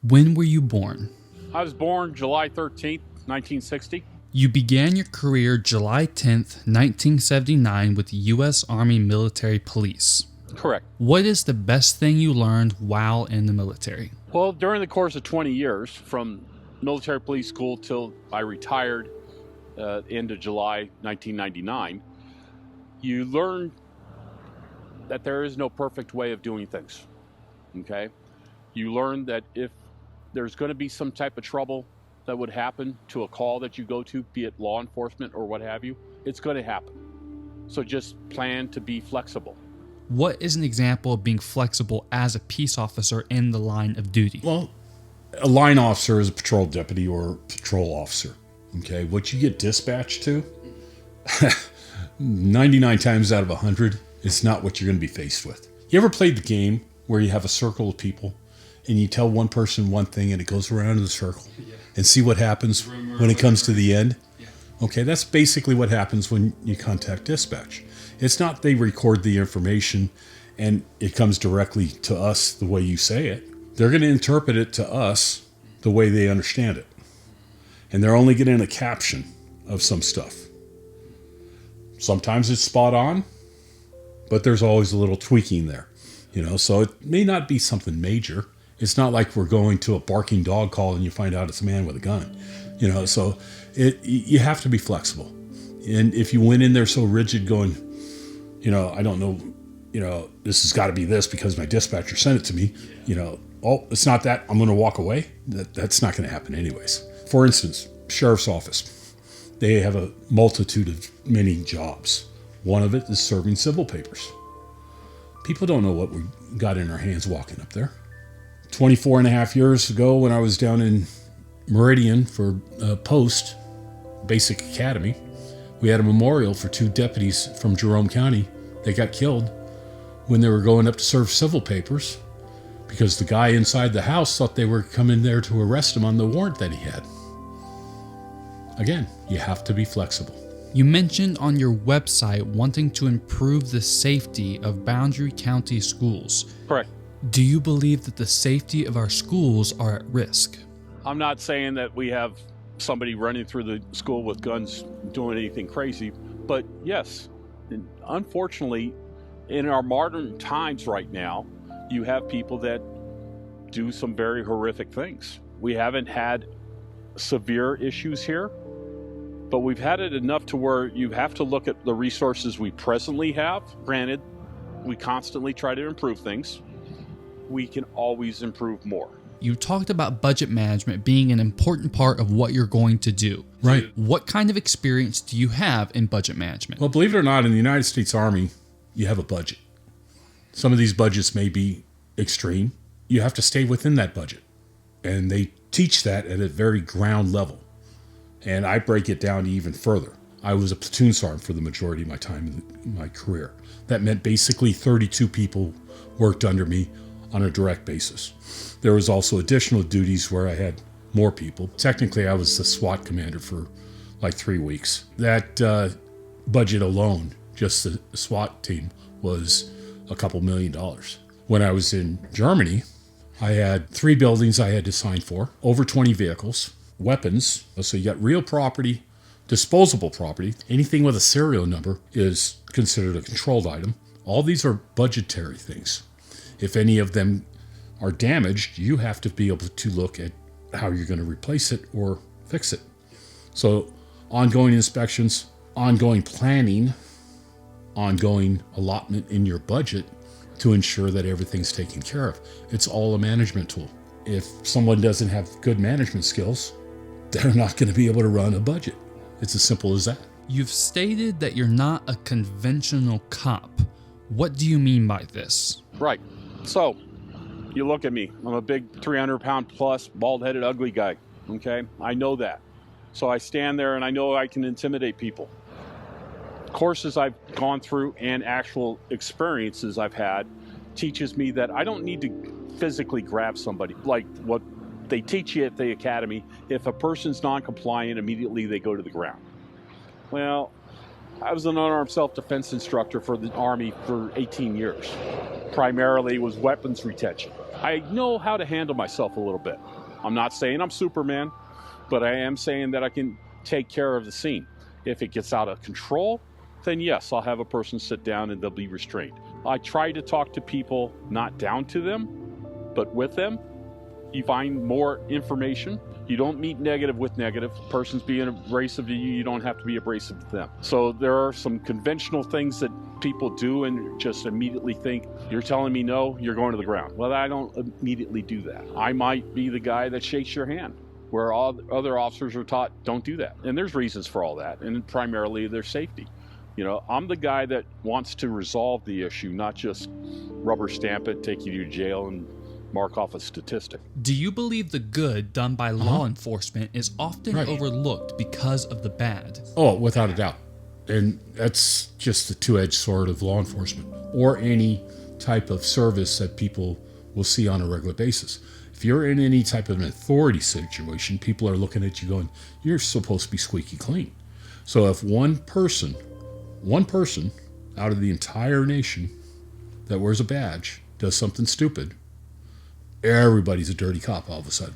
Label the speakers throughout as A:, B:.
A: When were you born?
B: I was born July 13th, 1960.
A: You began your career July 10th, 1979 with the U.S. Army Military Police.
B: Correct.
A: What is the best thing you learned while in the military?
B: Well, during the course of 20 years, from military police school till I retired end of July 1999, you learn that there is no perfect way of doing things, okay? You learn that if there's going to be some type of trouble that would happen to a call that you go to, be it law enforcement or what have you, it's going to happen. So just plan to be flexible.
A: What is an example of being flexible as a peace officer in the line of duty?
C: Well, a line officer is a patrol deputy or patrol officer. Okay, what you get dispatched to, 99 times out of 100, it's not what you're going to be faced with. You ever played the game where you have a circle of people and you tell one person one thing and it goes around in the circle and see what happens when it comes to the end? Okay, that's basically what happens when you contact dispatch. It's not they record the information and it comes directly to us the way you say it. They're going to interpret it to us the way they understand it. And they're only getting a caption of some stuff. Sometimes it's spot on, but there's always a little tweaking there. So it may not be something major. It's not like we're going to a barking dog call and you find out it's a man with a gun. So you have to be flexible. And if you went in there so rigid going, I don't know, this has got to be this because my dispatcher sent it to me, oh, it's not that, I'm going to walk away. That's not going to happen anyways. For instance, sheriff's office. They have a multitude of many jobs. One of it is serving civil papers. People don't know what we got in our hands walking up there. 24 and a half years ago when I was down in Meridian for Post Basic Academy, we had a memorial for 2 deputies from Jerome County. They got killed when they were going up to serve civil papers because the guy inside the house thought they were coming there to arrest him on the warrant that he had. Again, you have to be flexible.
A: You mentioned on your website wanting to improve the safety of Boundary County schools.
B: Correct.
A: Do you believe that the safety of our schools are at risk?
B: I'm not saying that we have somebody running through the school with guns doing anything crazy, but yes, unfortunately, in our modern times right now, you have people that do some very horrific things. We haven't had severe issues here, but we've had it enough to where you have to look at the resources we presently have. Granted, we constantly try to improve things. We can always improve more.
A: You talked about budget management being an important part of what you're going to do.
C: Right.
A: What kind of experience do you have in budget management?
C: Well, believe it or not, in the United States Army, you have a budget. Some of these budgets may be extreme. You have to stay within that budget. And they teach that at a very ground level. And I break it down even further. I was a platoon sergeant for the majority of my time in my career. That meant basically 32 people worked under me on a direct basis. There was also additional duties where I had more people. Technically, I was the SWAT commander for like 3 weeks. That budget alone, just the SWAT team, was a couple $1 million. When I was in Germany, I had 3 buildings I had to sign for, over 20 vehicles, weapons. So you got real property, disposable property. Anything with a serial number is considered a controlled item. All these are budgetary things. If any of them are damaged, you have to be able to look at how you're going to replace it or fix it. So ongoing inspections, ongoing planning, ongoing allotment in your budget to ensure that everything's taken care of. It's all a management tool. If someone doesn't have good management skills, they're not going to be able to run a budget. It's as simple as that.
A: You've stated that you're not a conventional cop. What do you mean by this?
B: Right. So, you look at me. I'm a big 300-pound plus, bald-headed, ugly guy. Okay? I know that. So I stand there and I know I can intimidate people. Courses I've gone through and actual experiences I've had teaches me that I don't need to physically grab somebody like what they teach you at the academy. If a person's non-compliant, immediately they go to the ground. Well, I was an unarmed self-defense instructor for the Army for 18 years. Primarily was weapons retention. I know how to handle myself a little bit. I'm not saying I'm Superman, but I am saying that I can take care of the scene. If it gets out of control, then yes, I'll have a person sit down and they'll be restrained. I try to talk to people, not down to them, but with them. You find more information. You don't meet negative with negative. The person's being abrasive to you, you don't have to be abrasive to them. So there are some conventional things that people do and just immediately think, you're telling me no, you're going to the ground. Well, I don't immediately do that. I might be the guy that shakes your hand, where all other officers are taught, don't do that. And there's reasons for all that, and primarily their safety. You know, I'm the guy that wants to resolve the issue, not just rubber stamp it, take you to jail, and mark off a statistic.
A: Do you believe the good done by law enforcement is often overlooked because of the bad?
C: Oh, without a doubt. And that's just the two-edged sword of law enforcement, or any type of service that people will see on a regular basis. If you're in any type of an authority situation, people are looking at you going, you're supposed to be squeaky clean. So if one person out of the entire nation that wears a badge does something stupid, everybody's a dirty cop all of a sudden.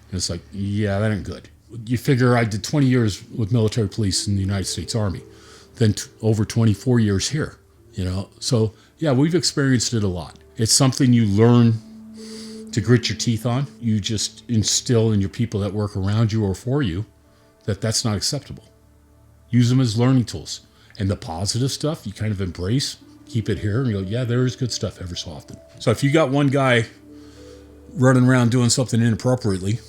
C: And it's like, yeah, that ain't good. You figure I did 20 years with military police in the United States Army, then over 24 years here, you know? So, yeah, we've experienced it a lot. It's something you learn to grit your teeth on. You just instill in your people that work around you or for you that that's not acceptable. Use them as learning tools. And the positive stuff, you kind of embrace, keep it here, and you go, yeah, there is good stuff every so often. So if you got one guy running around doing something inappropriately,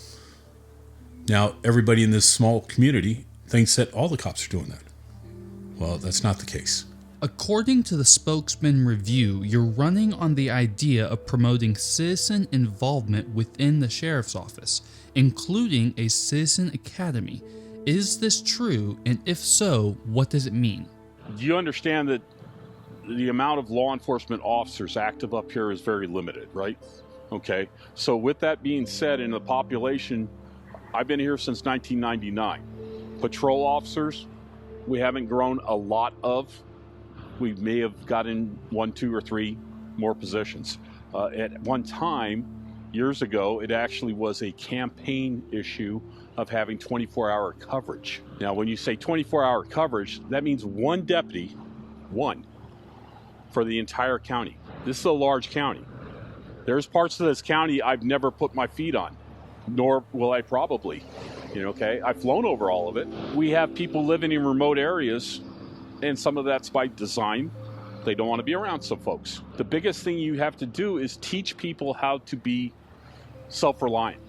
C: now everybody in this small community thinks that all the cops are doing that. Well, that's not the case.
A: According to the Spokesman Review, you're running on the idea of promoting citizen involvement within the sheriff's office, including a citizen academy. Is this true? And if so, what does it mean?
B: Do you understand that the amount of law enforcement officers active up here is very limited, right? Okay. So with that being said, in the population, I've been here since 1999. Patrol officers, we haven't grown a lot of. We may have gotten 1, 2, or 3 more positions. At one time, years ago, it actually was a campaign issue of having 24-hour coverage. Now, when you say 24-hour coverage, that means one deputy, one, for the entire county. This is a large county. There's parts of this county I've never put my feet on, nor will I probably. Okay? I've flown over all of it. We have people living in remote areas, and some of that's by design. They don't want to be around some folks. The biggest thing you have to do is teach people how to be self-reliant.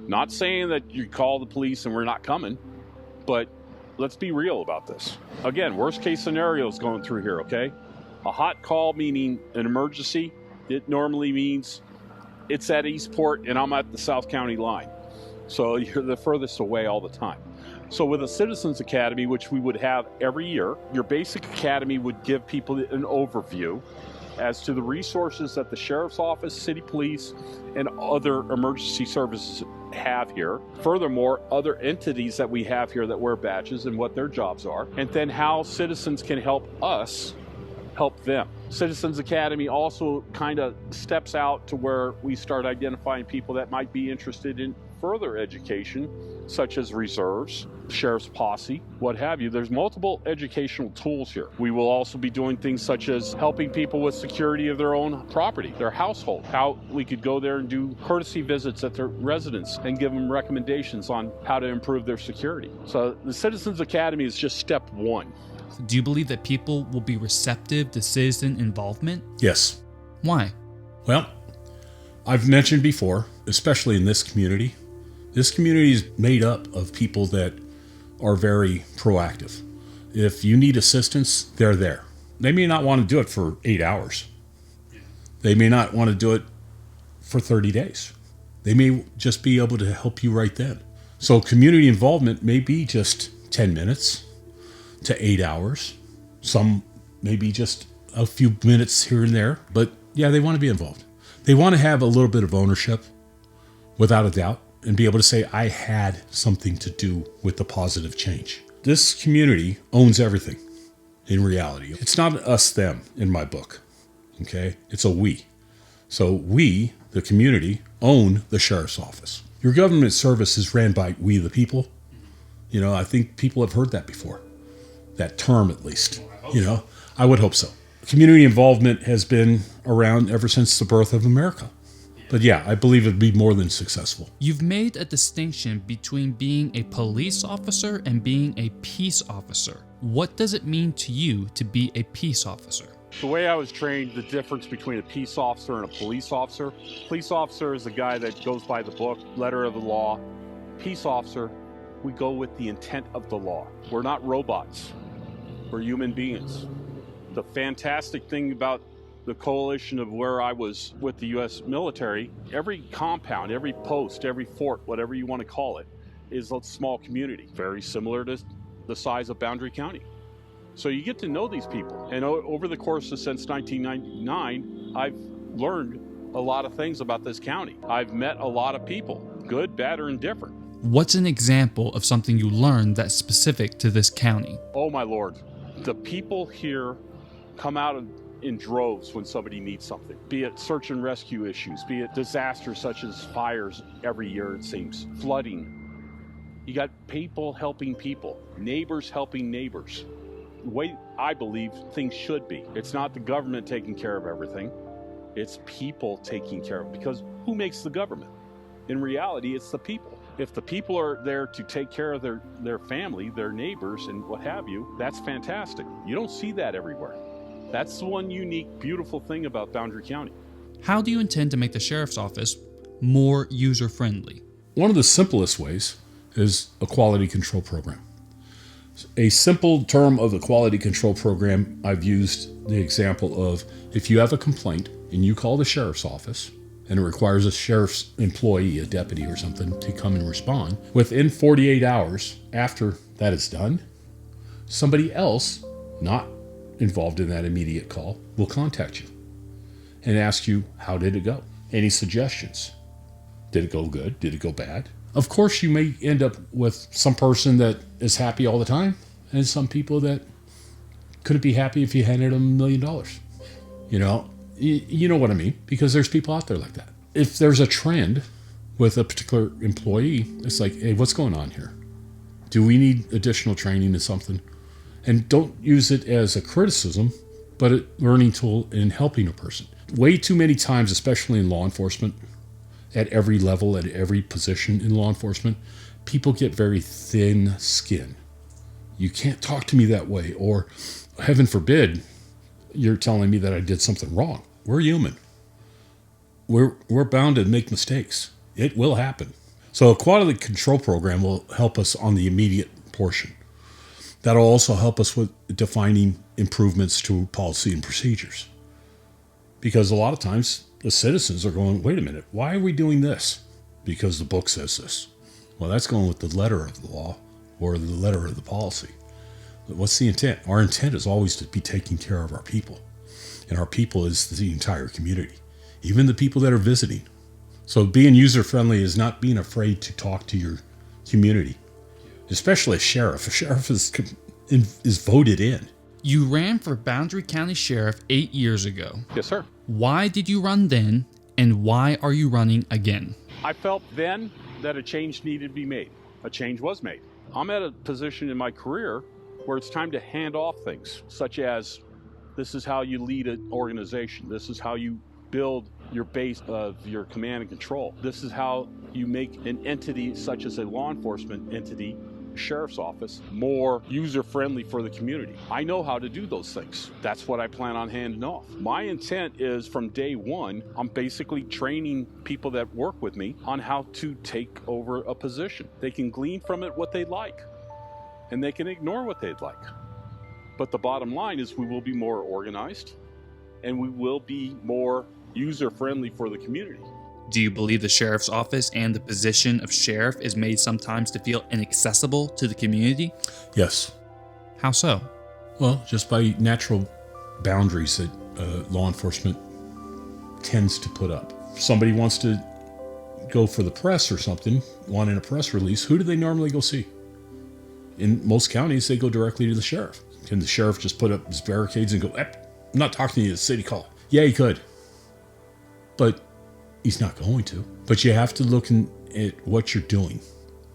B: Not saying that you call the police and we're not coming, but let's be real about this. Again, worst case scenario is going through here, okay? A hot call meaning an emergency, it normally means it's at Eastport and I'm at the South County line. So you're the furthest away all the time. So with a Citizens Academy, which we would have every year, your basic academy would give people an overview as to the resources that the Sheriff's Office, City Police, and other emergency services have here. Furthermore, other entities that we have here that wear badges and what their jobs are. And then how citizens can help us help them. Citizens Academy also kind of steps out to where we start identifying people that might be interested in further education, such as reserves, sheriff's posse, what have you. There's multiple educational tools here. We will also be doing things such as helping people with security of their own property, their household, how we could go there and do courtesy visits at their residence and give them recommendations on how to improve their security. So the Citizens Academy is just step one.
A: Do you believe that people will be receptive to citizen involvement?
C: Yes.
A: Why?
C: Well, I've mentioned before, especially in this community is made up of people that are very proactive. If you need assistance, they're there. They may not want to do it for 8 hours. They may not want to do it for 30 days. They may just be able to help you right then. So community involvement may be just 10 minutes to 8 hours. Some maybe just a few minutes here and there. But yeah, they want to be involved. They want to have a little bit of ownership, without a doubt, and be able to say, I had something to do with the positive change. This community owns everything in reality. It's not us, them in my book, okay? It's a we. So we, the community, own the sheriff's office. Your government service is ran by we, the people. I think people have heard that before. That term, at least. I would hope so. Community involvement has been around ever since the birth of America. But yeah, I believe it'd be more than successful.
A: You've made a distinction between being a police officer and being a peace officer. What does it mean to you to be a peace officer?
B: The way I was trained, the difference between a peace officer and a police officer. Police officer is the guy that goes by the book, letter of the law. Peace officer, we go with the intent of the law. We're not robots. We're human beings. The fantastic thing about the coalition of where I was with the U.S. military, every compound, every post, every fort, whatever you want to call it, is a small community, very similar to the size of Boundary County. So you get to know these people. And over the course of since 1999, I've learned a lot of things about this county. I've met a lot of people, good, bad, or indifferent.
A: What's an example of something you learned that's specific to this county?
B: Oh my Lord, the people here come out in droves when somebody needs something, be it search and rescue issues, be it disasters such as fires every year, it seems, flooding. You got people helping people, neighbors helping neighbors. The way I believe things should be. It's not the government taking care of everything. It's people taking care of it. Because who makes the government? In reality, it's the people. If the people are there to take care of their family, their neighbors, and what have you, that's fantastic. You don't see that everywhere. That's the one unique, beautiful thing about Boundary County.
A: How do you intend to make the sheriff's office more user-friendly?
C: One of the simplest ways is a quality control program. A simple term of the quality control program, I've used the example of if you have a complaint and you call the sheriff's office and it requires a sheriff's employee, a deputy or something, to come and respond, within 48 hours after that is done, somebody else, not involved in that immediate call, will contact you and ask you, how did it go? Any suggestions? Did it go good? Did it go bad? Of course, you may end up with some person that is happy all the time and some people that couldn't be happy if you handed them $1 million. You know what I mean? Because there's people out there like that. If there's a trend with a particular employee, it's like, hey, what's going on here? Do we need additional training in something? And don't use it as a criticism, but a learning tool in helping a person. Way too many times, especially in law enforcement, at every level, at every position in law enforcement, people get very thin skin. You can't talk to me that way, or heaven forbid, you're telling me that I did something wrong. We're human. We're bound to make mistakes. It will happen. So a quality control program will help us on the immediate portion. That'll also help us with defining improvements to policy and procedures. Because a lot of times the citizens are going, wait a minute, why are we doing this? Because the book says this. Well, that's going with the letter of the law or the letter of the policy. But what's the intent? Our intent is always to be taking care of our people. And our people is the entire community, even the people that are visiting. So being user-friendly is not being afraid to talk to your community. Especially a sheriff. A sheriff is voted in.
A: You ran for Boundary County Sheriff 8 years ago.
B: Yes, sir.
A: Why did you run then, and why are you running again?
B: I felt then that a change needed to be made. A change was made. I'm at a position in my career where it's time to hand off things, such as this is how you lead an organization. This is how you build your base of your command and control. This is how you make an entity such as a law enforcement entity, sheriff's office, more user-friendly for the community. I know how to do those things. That's what I plan on handing off. My intent is from day one, I'm basically training people that work with me on how to take over a position. They can glean from it what they like, and they can ignore what they'd like. But the bottom line is we will be more organized, and we will be more user-friendly for the community.
A: Do you believe the sheriff's office and the position of sheriff is made sometimes to feel inaccessible to the community?
C: Yes.
A: How so?
C: Well, just by natural boundaries that law enforcement tends to put up. If somebody wants to go for the press or something, wanting a press release, who do they normally go see? In most counties, they go directly to the sheriff. Can the sheriff just put up his barricades and go, I'm not talking to you, it's city call? Yeah, he could. but he's not going to. But you have to look at what you're doing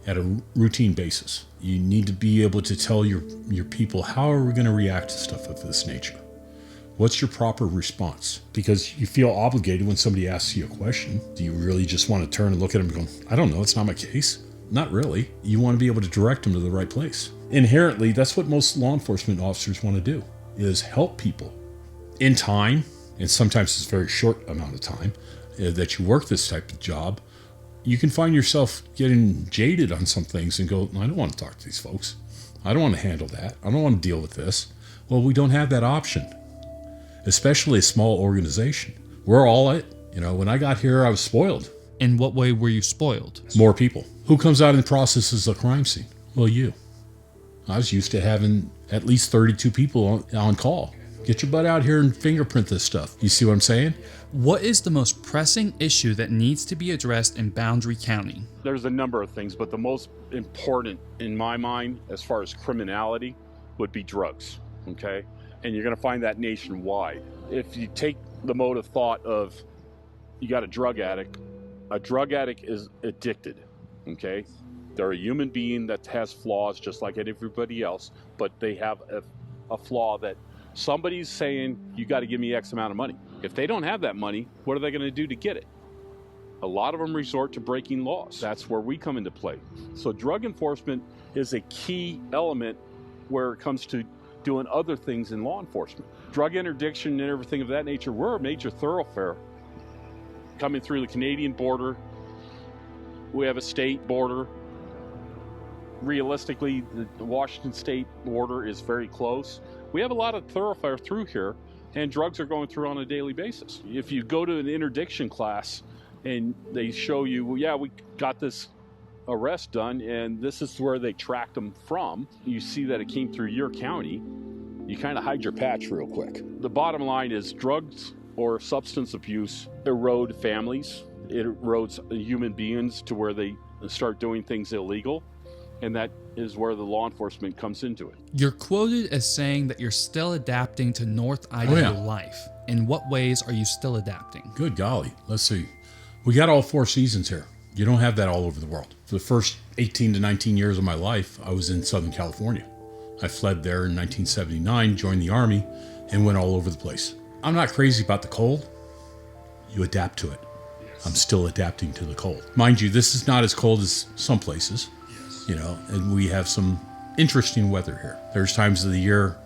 C: at a routine basis. You need to be able to tell your people, how are we going to react to stuff of this nature? What's your proper response? Because you feel obligated when somebody asks you a question. Do you really just want to turn and look at them and go, I don't know, it's not my case? Not really. You want to be able to direct them to the right place. Inherently, that's what most law enforcement officers want to do, is help people in time, and sometimes it's a very short amount of time that you work this type of job. You can find yourself getting jaded on some things and go, I don't want to talk to these folks. I don't want to handle that. I don't want to deal with this. Well, we don't have that option, especially a small organization. We're all it. When I got here, I was spoiled.
A: In what way were you spoiled?
C: More people. Who comes out and processes a crime scene? Well, you. I was used to having at least 32 people on call. Get your butt out here and fingerprint this stuff. You see what I'm saying?
A: What is the most pressing issue that needs to be addressed in Boundary County?
B: There's a number of things, but the most important in my mind, as far as criminality, would be drugs, okay? And you're gonna find that nationwide. If you take the mode of thought of, you got a drug addict is addicted, okay? They're a human being that has flaws just like everybody else, but they have a flaw that somebody's saying, you got to give me X amount of money. If they don't have that money, what are they going to do to get it? A lot of them resort to breaking laws. That's where we come into play. So drug enforcement is a key element where it comes to doing other things in law enforcement. Drug interdiction and everything of that nature, we're a major thoroughfare coming through the Canadian border. We have a state border. Realistically, the Washington state border is very close. We have a lot of thoroughfare through here, and drugs are going through on a daily basis. If you go to an interdiction class and they show you, well, yeah, we got this arrest done and this is where they tracked them from, you see that it came through your county, you kind of hide your patch real quick. The bottom line is drugs or substance abuse erode families. It erodes human beings to where they start doing things illegal. And that is where the law enforcement comes into it.
A: You're quoted as saying that you're still adapting to North Idaho life. In what ways are you still adapting?
C: Good golly. Let's see. We got all 4 seasons here. You don't have that all over the world. For the first 18 to 19 years of my life, I was in Southern California. I fled there in 1979, joined the Army, and went all over the place. I'm not crazy about the cold. You adapt to it. I'm still adapting to the cold. Mind you, this is not as cold as some places. And we have some interesting weather here. There's times of the year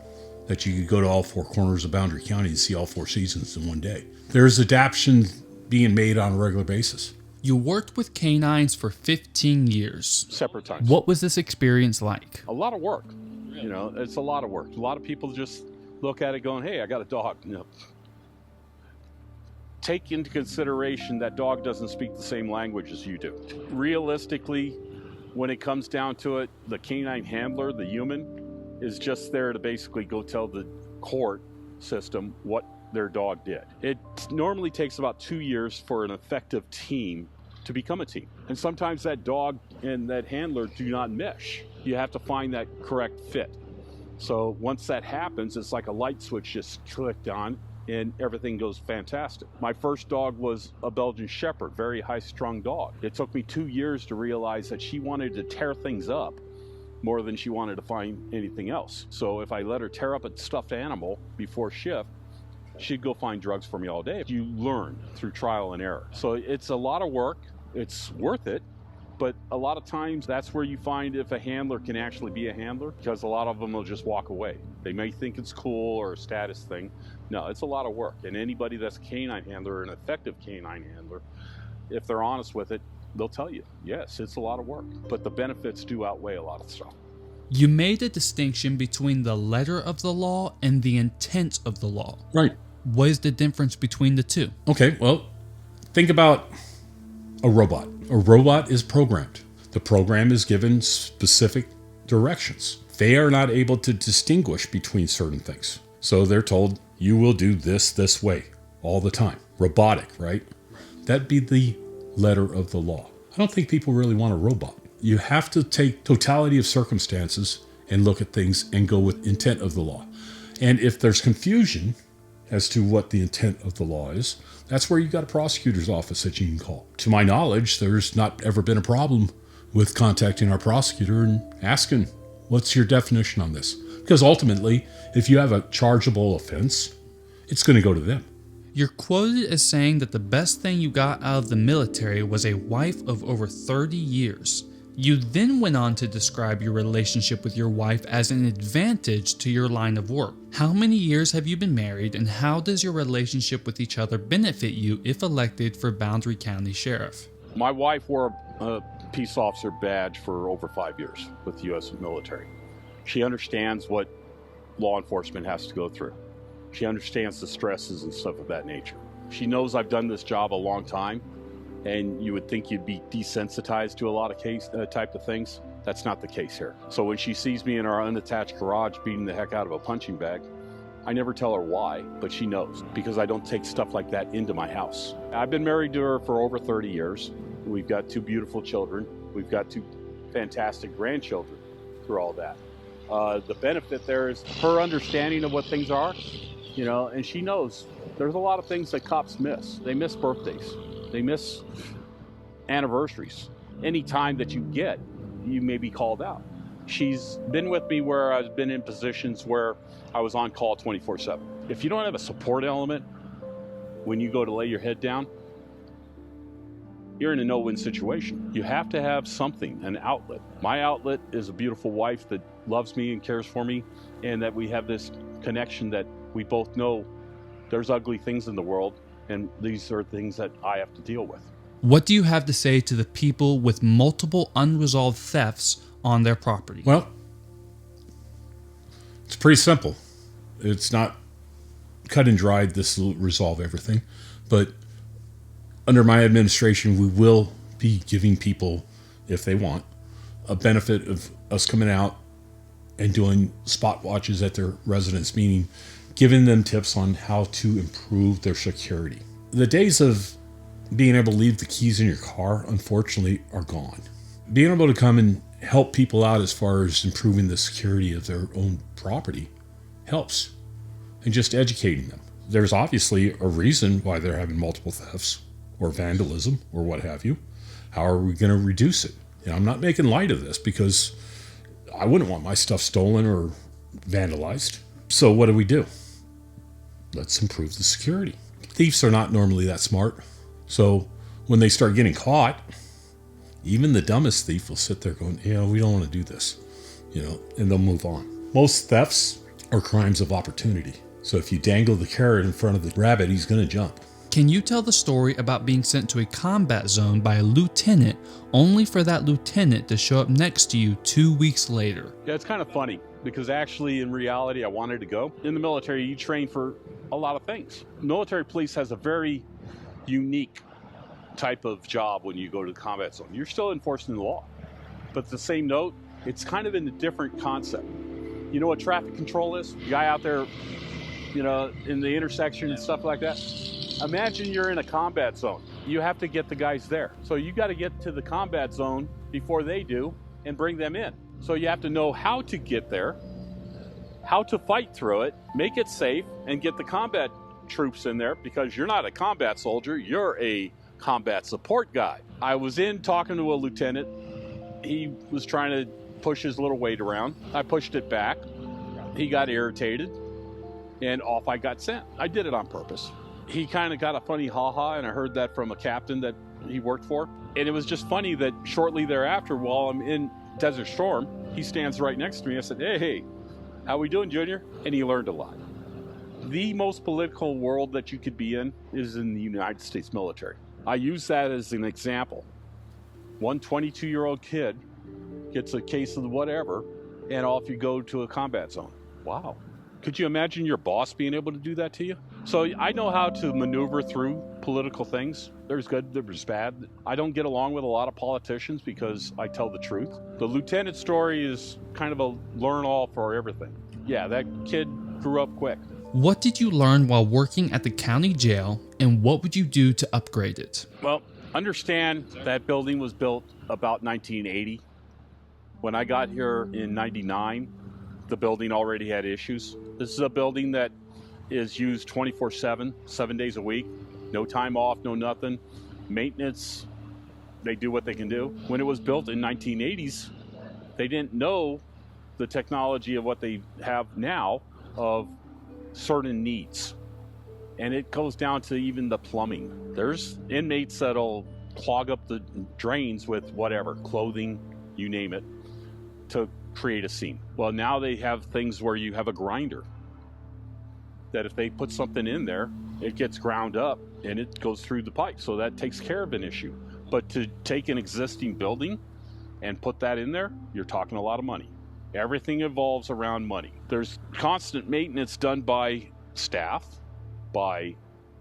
C: that you could go to all 4 corners of Boundary County and see all 4 seasons in one day. There's adaptation being made on a regular basis.
A: You worked with canines for 15 years.
B: Separate times.
A: What was this experience like?
B: A lot of work. It's a lot of work. A lot of people just look at it going, hey, I got a dog. Take into consideration that dog doesn't speak the same language as you do. Realistically, when it comes down to it, the canine handler, the human, is just there to basically go tell the court system what their dog did. It normally takes about 2 years for an effective team to become a team. And sometimes that dog and that handler do not mesh. You have to find that correct fit. So once that happens, it's like a light switch just clicked on and everything goes fantastic. My first dog was a Belgian Shepherd, very high-strung dog. It took me 2 years to realize that she wanted to tear things up more than she wanted to find anything else. So if I let her tear up a stuffed animal before shift, she'd go find drugs for me all day. You learn through trial and error. So it's a lot of work. It's worth it. But a lot of times that's where you find if a handler can actually be a handler, because a lot of them will just walk away. They may think it's cool or a status thing. No, it's a lot of work. And anybody that's a canine handler, an effective canine handler, if they're honest with it, they'll tell you, yes, it's a lot of work. But the benefits do outweigh a lot of stuff.
A: You made a distinction between the letter of the law and the intent of the law.
C: Right.
A: What is the difference between the two?
C: Okay, well, think about a robot. A robot is programmed. The program is given specific directions. They are not able to distinguish between certain things. So they're told, you will do this way all the time. Robotic, right? That'd be the letter of the law. I don't think people really want a robot. You have to take totality of circumstances and look at things and go with intent of the law. And if there's confusion as to what the intent of the law is, that's where you got a prosecutor's office that you can call. To my knowledge, there's not ever been a problem with contacting our prosecutor and asking, what's your definition on this? Because ultimately, if you have a chargeable offense, it's going to go to them.
A: You're quoted as saying that the best thing you got out of the military was a wife of over 30 years. You then went on to describe your relationship with your wife as an advantage to your line of work. How many years have you been married, and how does your relationship with each other benefit you if elected for Boundary County Sheriff?
B: My wife wore a peace officer badge for over 5 years with the U.S. military. She understands what law enforcement has to go through. She understands the stresses and stuff of that nature. She knows I've done this job a long time, and you would think you'd be desensitized to a lot of type of things. That's not the case here. So when she sees me in our unattached garage beating the heck out of a punching bag, I never tell her why, but she knows, because I don't take stuff like that into my house. I've been married to her for over 30 years. We've got 2 beautiful children. We've got 2 fantastic grandchildren through all that. The benefit there is her understanding of what things are, and she knows there's a lot of things that cops miss. They miss birthdays. They miss anniversaries. Any time that you get, you may be called out. She's been with me where I've been in positions where I was on call 24/7. If you don't have a support element when you go to lay your head down, you're in a no-win situation. You have to have something, an outlet. My outlet is a beautiful wife that loves me and cares for me, and that we have this connection that we both know there's ugly things in the world, and these are things that I have to deal with.
A: What do you have to say to the people with multiple unresolved thefts on their property?
C: Well, it's pretty simple. It's not cut and dried, this will resolve everything. But under my administration, we will be giving people, if they want, a benefit of us coming out and doing spot watches at their residence, meaning giving them tips on how to improve their security. The days of being able to leave the keys in your car, unfortunately, are gone. Being able to come and help people out as far as improving the security of their own property helps. And just educating them. There's obviously a reason why they're having multiple thefts or vandalism or what have you. How are we going to reduce it? And I'm not making light of this, because I wouldn't want my stuff stolen or vandalized. So what do? Let's improve the security. Thieves are not normally that smart. So when they start getting caught, even the dumbest thief will sit there going, we don't want to do this, and they'll move on. Most thefts are crimes of opportunity. So if you dangle the carrot in front of the rabbit, he's going to jump.
A: Can you tell the story about being sent to a combat zone by a lieutenant, only for that lieutenant to show up next to you 2 weeks later?
B: Yeah, it's kind of funny, because actually, in reality, I wanted to go. In the military, you train for a lot of things. Military police has a very unique type of job when you go to the combat zone. You're still enforcing the law. But at the same note, it's kind of in a different concept. You know what traffic control is? The guy out there, in the intersection and stuff like that. Imagine you're in a combat zone. You have to get the guys there. So you got to get to the combat zone before they do and bring them in. So you have to know how to get there, how to fight through it, make it safe, and get the combat troops in there, because you're not a combat soldier, you're a combat support guy. I was in talking to a lieutenant. He was trying to push his little weight around. I pushed it back. He got irritated, and off I got sent. I did it on purpose. He kind of got a funny ha-ha, and I heard that from a captain that he worked for. And it was just funny that shortly thereafter, while I'm in Desert Storm, he stands right next to me. I said, hey, how we doing, Junior? And he learned a lot. The most political world that you could be in is in the United States military. I use that as an example. One 22-year-old kid gets a case of whatever, and off you go to a combat zone. Wow. Could you imagine your boss being able to do that to you? So I know how to maneuver through political things. There's good, there's bad. I don't get along with a lot of politicians because I tell the truth. The lieutenant story is kind of a learn-all for everything. Yeah, that kid grew up quick.
A: What did you learn while working at the county jail, and what would you do to upgrade it?
B: Well, understand that building was built about 1980. When I got here in 99, the building already had issues. This is a building that is used 24/7, 7 days a week. No time off, no nothing. Maintenance, they do what they can do. When it was built in 1980s, they didn't know the technology of what they have now of certain needs. And it goes down to even the plumbing. There's inmates that'll clog up the drains with whatever, clothing, you name it, to create a scene. Well, now they have things where you have a grinder that if they put something in there, it gets ground up and it goes through the pipe. So that takes care of an issue. But to take an existing building and put that in there, you're talking a lot of money. Everything evolves around money. There's constant maintenance done by staff, by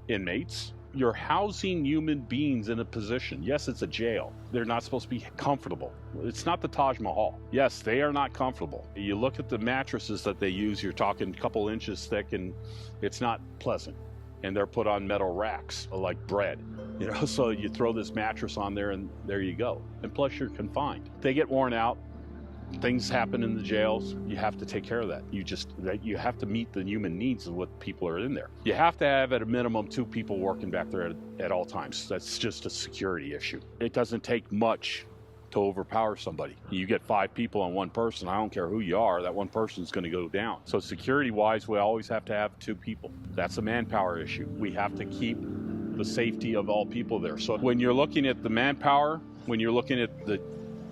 B: inmates. You're housing human beings in a position. Yes, it's a jail. They're not supposed to be comfortable. It's not the Taj Mahal. Yes, they are not comfortable. You look at the mattresses that they use, you're talking a couple inches thick, and it's not pleasant. And they're put on metal racks like bread. So you throw this mattress on there and there you go. And plus you're confined. They get worn out. Things happen in the jails. You have to take care of that. You have to meet the human needs of what people are in there. You have to have at a minimum 2 people working back there at all times. That's just a security issue. It doesn't take much to overpower somebody. You get 5 people on one person, I don't care who you are, that one person's going to go down. So security wise, we always have to have 2 people. That's a manpower issue. We have to keep the safety of all people there. So when you're looking at the manpower, when you're looking at the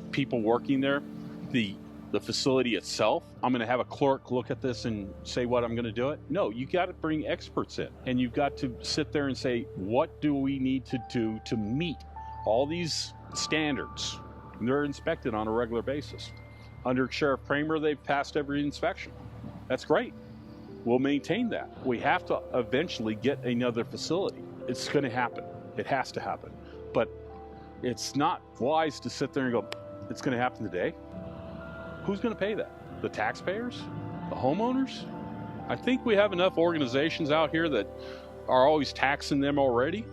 B: people working there, the facility itself, I'm going to have a clerk look at this and say what I'm going to do it. No, you got to bring experts in, and you've got to sit there and say, what do we need to do to meet all these standards? And they're inspected on a regular basis. Under Sheriff Kramer, they've passed every inspection. That's great. We'll maintain that. We have to eventually get another facility. It's going to happen. It has to happen. But it's not wise to sit there and go, it's going to happen today. Who's going to pay that? The taxpayers? The homeowners? I think we have enough organizations out here that are always taxing them already.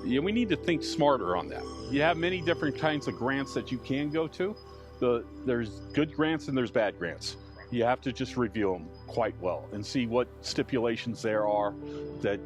B: Yeah, we need to think smarter on that. You have many different kinds of grants that you can go to. There's good grants and there's bad grants. You have to just review them quite well and see what stipulations there are that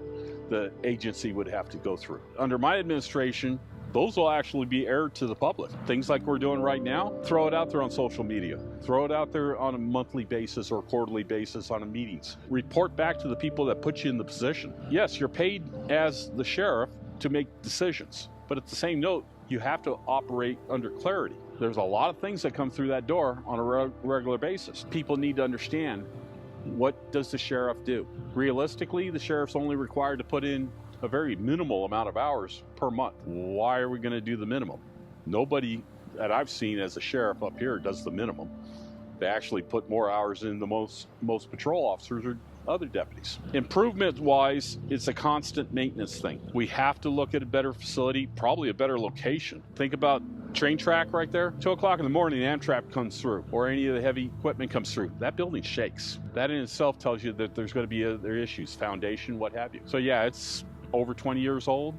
B: the agency would have to go through. Under my administration, those will actually be aired to the public. Things like we're doing right now, throw it out there on social media. Throw it out there on a monthly basis or quarterly basis on meetings. Report back to the people that put you in the position. Yes, you're paid as the sheriff to make decisions, but at the same note, you have to operate under clarity. There's a lot of things that come through that door on a regular basis. People need to understand, what does the sheriff do? Realistically, the sheriff's only required to put in a very minimal amount of hours per month. Why are we going to do the minimum? Nobody that I've seen as a sheriff up here does the minimum. They actually put more hours in the most patrol officers or other deputies. Improvement-wise, it's a constant maintenance thing. We have to look at a better facility, probably a better location. Think about train track right there. 2 o'clock in the morning, the Amtrak comes through, or any of the heavy equipment comes through. That building shakes. That in itself tells you that there's going to be other issues, foundation, what have you. So yeah, it's over 20 years old,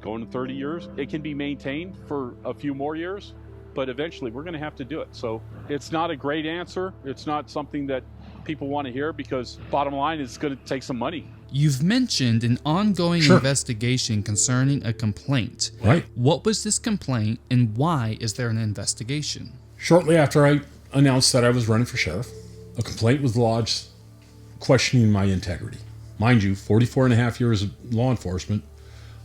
B: going to 30 years. It can be maintained for a few more years, but eventually we're going to have to do it. So it's not a great answer. It's not something that people want to hear, because bottom line, it's going to take some money.
A: You've mentioned an ongoing investigation concerning a complaint.
C: Right.
A: What was this complaint, and why is there an investigation?
C: Shortly after I announced that I was running for sheriff, a complaint was lodged questioning my integrity. Mind you, 44 and a half years of law enforcement,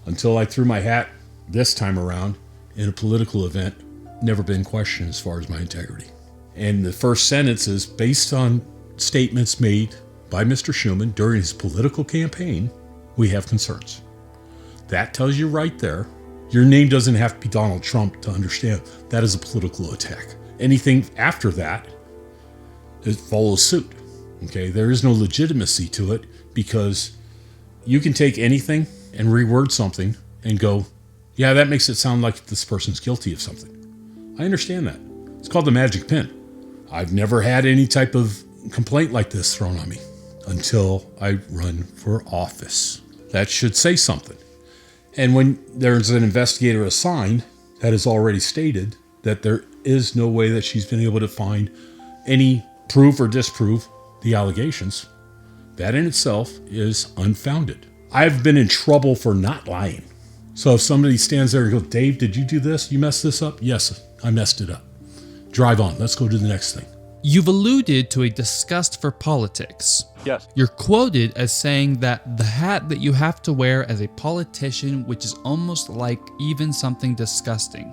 C: until I threw my hat this time around in a political event, never been questioned as far as my integrity. And the first sentence is, based on statements made by Mr. Schuman during his political campaign, we have concerns. That tells you right there, your name doesn't have to be Donald Trump to understand that is a political attack. Anything after that, it follows suit. Okay, there is no legitimacy to it, because you can take anything and reword something and go, yeah, that makes it sound like this person's guilty of something. I understand that. It's called the magic pen. I've never had any type of complaint like this thrown on me until I run for office. That should say something. And when there's an investigator assigned that has already stated that there is no way that she's been able to find any proof or disprove the allegations, That in itself is unfounded. I've been in trouble for not lying. So if somebody stands there and goes, Dave, did you do this? You messed this up? Yes, I messed it up. Drive on. Let's go to the next thing.
A: You've alluded to a disgust for politics.
B: Yes.
A: You're quoted as saying that the hat that you have to wear as a politician, which is almost like even something disgusting.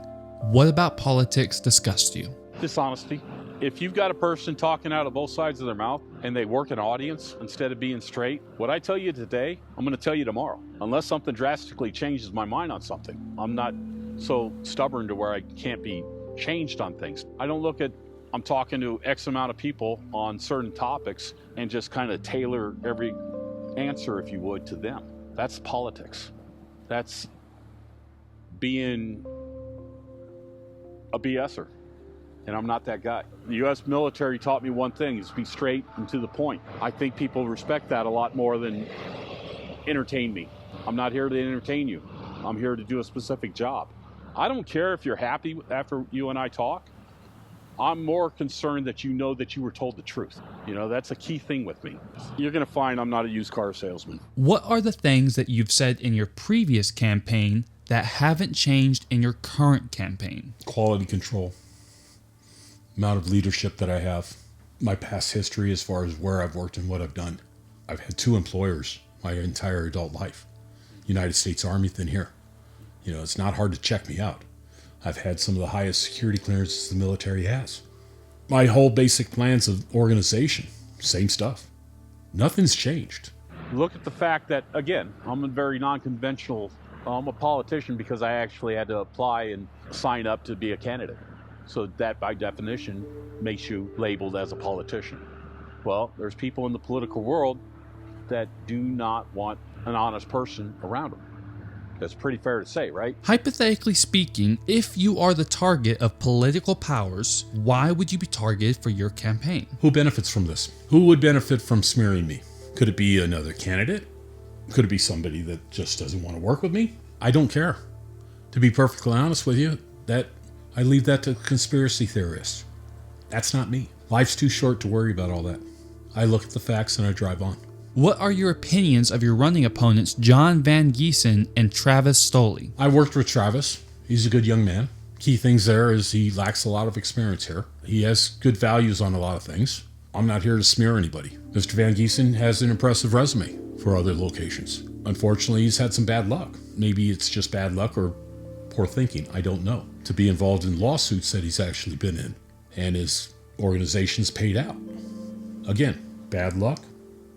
A: What about politics disgusts you?
B: Dishonesty. If you've got a person talking out of both sides of their mouth and they work an audience instead of being straight, what I tell you today, I'm going to tell you tomorrow. Unless something drastically changes my mind on something. I'm not so stubborn to where I can't be changed on things. I don't look at, I'm talking to X amount of people on certain topics and just kind of tailor every answer, if you would, to them. That's politics. That's being a BSer. And I'm not that guy. The U.S. military taught me one thing, is be straight and to the point. I think people respect that a lot more than entertain me. I'm not here to entertain you. I'm here to do a specific job. I don't care if you're happy after you and I talk. I'm more concerned that you know that you were told the truth. You know, that's a key thing with me. You're going to find I'm not a used car salesman.
A: What are the things that you've said in your previous campaign that haven't changed in your current campaign?
C: Quality control. Amount of leadership that I have. My past history as far as where I've worked and what I've done. I've had 2 employers my entire adult life. United States Army, then here. You know, it's not hard to check me out. I've had some of the highest security clearances the military has. My whole basic plans of organization, same stuff. Nothing's changed.
B: Look at the fact that, again, I'm a very non-conventional. I'm a politician because I actually had to apply and sign up to be a candidate. So that, by definition, makes you labeled as a politician. Well, there's people in the political world that do not want an honest person around them. That's pretty fair to say, right?
A: Hypothetically speaking, if you are the target of political powers, why would you be targeted for your campaign?
C: Who benefits from this? Who would benefit from smearing me? Could it be another candidate? Could it be somebody that just doesn't want to work with me? I don't care. To be perfectly honest with you, I leave that to conspiracy theorists. That's not me. Life's too short to worry about all that. I look at the facts and I drive on.
A: What are your opinions of your running opponents, John Van Giesen and Travis Stoley?
C: I worked with Travis. He's a good young man. Key things there is he lacks a lot of experience here. He has good values on a lot of things. I'm not here to smear anybody. Mr. Van Giesen has an impressive resume for other locations. Unfortunately, he's had some bad luck. Maybe it's just bad luck or poor thinking. I don't know. To be involved in lawsuits that he's actually been in and his organization's paid out. Again, bad luck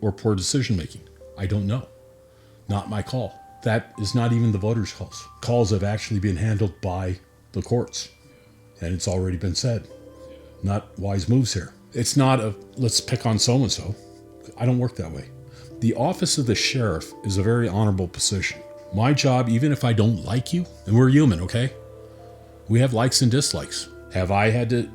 C: or poor decision making. I don't know. Not my call. That is not even the voters' calls. Calls have actually been handled by the courts. And it's already been said. Not wise moves here. It's not a let's pick on so-and-so. I don't work that way. The office of the sheriff is a very honorable position. My job, even if I don't like you, and we're human, okay? We have likes and dislikes. Have I had to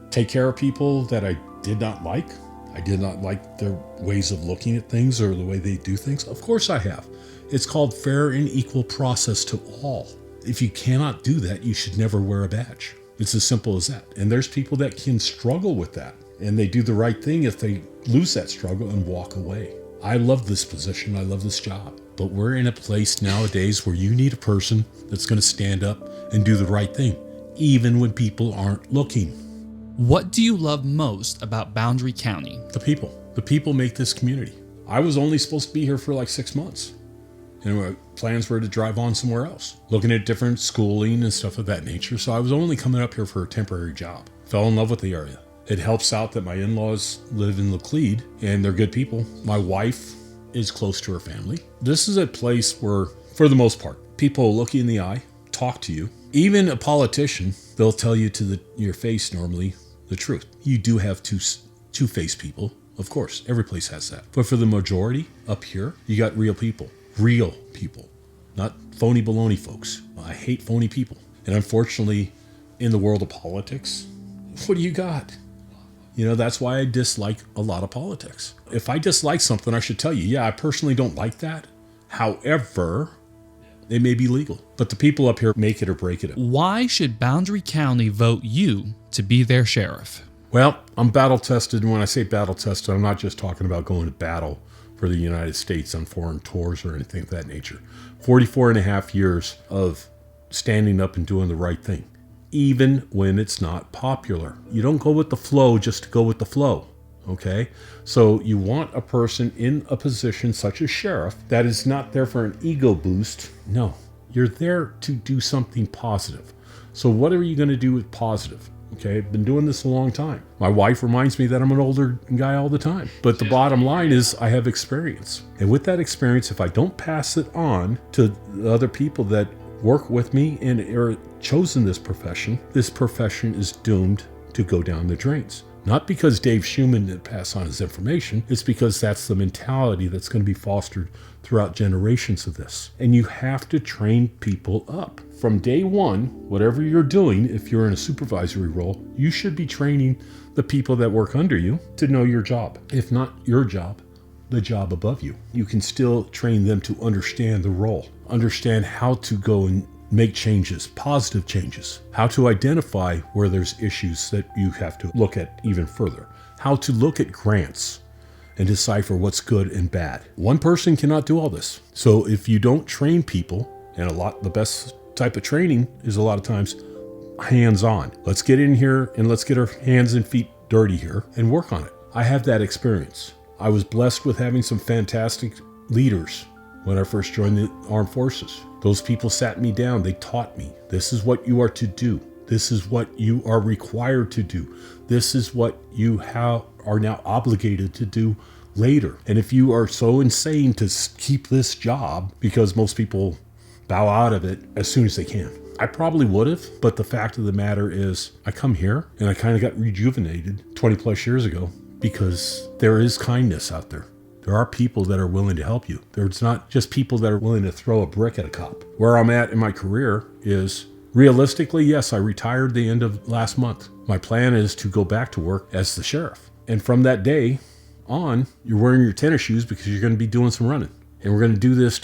C: take care of people that I did not like? I did not like their ways of looking at things or the way they do things? Of course I have. It's called fair and equal process to all. If you cannot do that, you should never wear a badge. It's as simple as that. And there's people that can struggle with that. And they do the right thing if they lose that struggle and walk away. I love this position. I love this job. But we're in a place nowadays where you need a person that's going to stand up and do the right thing, even when people aren't looking.
A: What do you love most about Boundary County?
C: The people. The people make this community. I was only supposed to be here for like 6 months. And my plans were to drive on somewhere else, looking at different schooling and stuff of that nature. So I was only coming up here for a temporary job. Fell in love with the area. It helps out that my in-laws live in Laclede and they're good people. My wife is close to her family. This is a place where, for the most part, people look you in the eye, talk to you. Even a politician, they'll tell you to your face normally the truth. You do have two-faced people, of course. Every place has that. But for the majority up here, you got real people. Real people. Not phony baloney folks. I hate phony people. And unfortunately, in the world of politics, what do you got? You know, that's why I dislike a lot of politics. If I dislike something, I should tell you, yeah, I personally don't like that. However, it may be legal. But the people up here make it or break it.
A: Why should Boundary County vote you to be their sheriff?
C: Well, I'm battle tested. And when I say battle tested, I'm not just talking about going to battle for the United States on foreign tours or anything of that nature. 44 and a half years of standing up and doing the right thing, even when it's not popular. You don't go with the flow just to go with the flow, okay? So you want a person in a position such as sheriff that is not there for an ego boost. No, you're there to do something positive. So what are you going to do with positive? Okay, I've been doing this a long time. My wife reminds me that I'm an older guy all the time. But the bottom line is I have experience. And with that experience, if I don't pass it on to the other people that work with me and are chosen this profession is doomed to go down the drains. Not because Dave Schuman didn't pass on his information, it's because that's the mentality that's going to be fostered throughout generations of this. And you have to train people up. From day one, whatever you're doing, if you're in a supervisory role, you should be training the people that work under you to know your job. If not your job, the job above you. You can still train them to understand the role, understand how to go and make changes, positive changes, how to identify where there's issues that you have to look at even further, how to look at grants and decipher what's good and bad. One person cannot do all this. So if you don't train people, and the best type of training is a lot of times hands-on. Let's get in here and let's get our hands and feet dirty here and work on it. I have that experience. I was blessed with having some fantastic leaders when I first joined the armed forces. Those people sat me down. They taught me, this is what you are to do. This is what you are required to do. This is what you are now obligated to do later. And if you are so insane to keep this job, because most people bow out of it as soon as they can. I probably would have, but the fact of the matter is I come here and I kind of got rejuvenated 20 plus years ago because there is kindness out there. There are people that are willing to help you. There's not just people that are willing to throw a brick at a cop. Where I'm at in my career is realistically, yes, I retired the end of last month. My plan is to go back to work as the sheriff. And from that day on, you're wearing your tennis shoes because you're going to be doing some running. And we're going to do this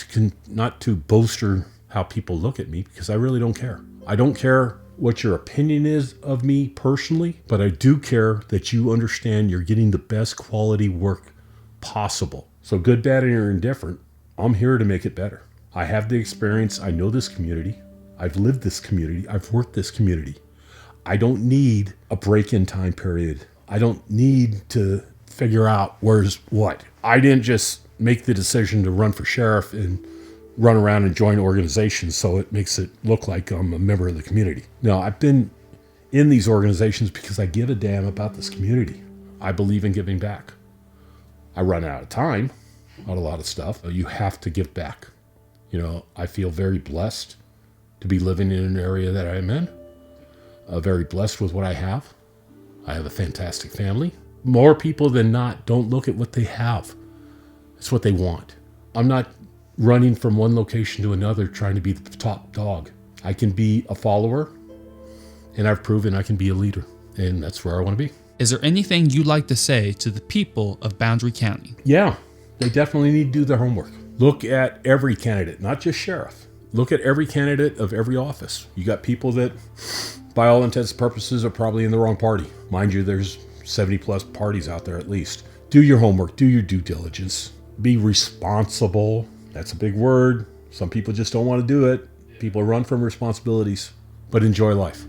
C: not to bolster how people look at me, because I really don't care. I don't care what your opinion is of me personally, but I do care that you understand you're getting the best quality work possible. So good, bad, or indifferent, I'm here to make it better. I have the experience. I know this community. I've lived this community. I've worked this community. I don't need a break-in time period. I don't need to figure out where's what. I didn't just make the decision to run for sheriff and run around and join organizations so it makes it look like I'm a member of the community. No, I've been in these organizations because I give a damn about this community. I believe in giving back. I run out of time on a lot of stuff. You have to give back. I feel very blessed to be living in an area that I'm in. Very blessed with what I have. I have a fantastic family. More people than not don't look at what they have. It's what they want. I'm not running from one location to another trying to be the top dog. I can be a follower, and I've proven I can be a leader, and that's where I want to be.
A: Is there anything you'd like to say to the people of Boundary County?
C: Yeah, they definitely need to do their homework. Look at every candidate, not just sheriff. Look at every candidate of every office. You got people that, by all intents and purposes, are probably in the wrong party. Mind you, there's 70 plus parties out there at least. Do your homework, do your due diligence. Be responsible. That's a big word. Some people just don't want to do it. People run from responsibilities, but enjoy life.